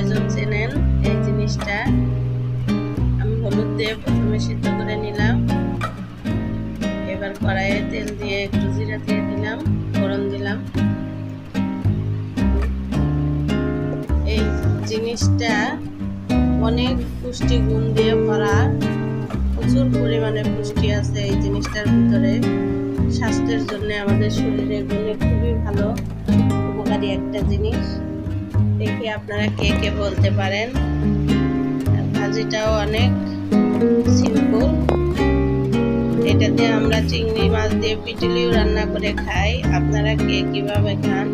কয়জন চেনেন এই জিনিসটা। আমি হলুদ দিয়ে প্রথমে সিদ্ধ করে নিলাম। এবার কড়াইয়ে তেল দিয়ে একটু জিরা দিয়ে দিলাম, ফোড়ন দিলাম। এই জিনিসটা অনেক পুষ্টি গুণ দিয়ে ভরা, প্রচুর পরিমাণে পুষ্টি আছে এই জিনিসটার ভিতরে। স্বাস্থ্যের জন্য আমাদের শরীরের জন্য খুবই ভালো, উপকারী একটা জিনিস। দেখি আপনারা কে কে বলতে পারেন। ভাজিটাও অনেক সিম্পল। এটা দিয়ে আমরা চিংড়ি মাছ দিয়ে পিটুলিও রান্না করে খাই। আপনারা কে কিভাবে খান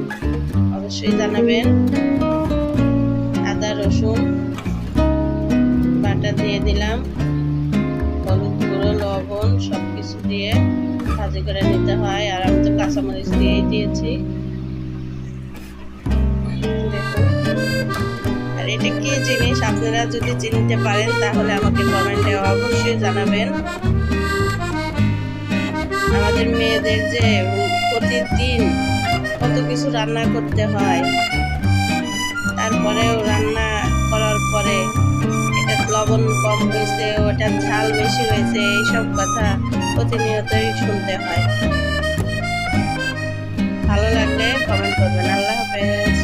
অবশ্যই জানাবেন। আদা রসুন বাটা দিয়ে দিলাম, হলুদ গুঁড়ো, লবণ সবকিছু দিয়ে ভাজি করে নিতে হয়। আর আমি তো কাঁচামরিচ দিয়েই দিয়েছি। আর এটা কি জিনিস আপনারা যদি চিনতে পারেন তাহলে আমাকে কমেন্টে অবশ্যই জানাবেন। আমাদের মেয়েদের যে প্রতিদিন কত কিছু রান্না করতে হয়, তারপরেও রান্না করার পরে এটা লবণ কম হয়েছে, ওটা ঝাল বেশি হয়েছে, এইসব কথা প্রতিনিয়তই শুনতে হয়। ভালো লাগলে কমেন্ট করবেন। আল্লাহ হাফেজ।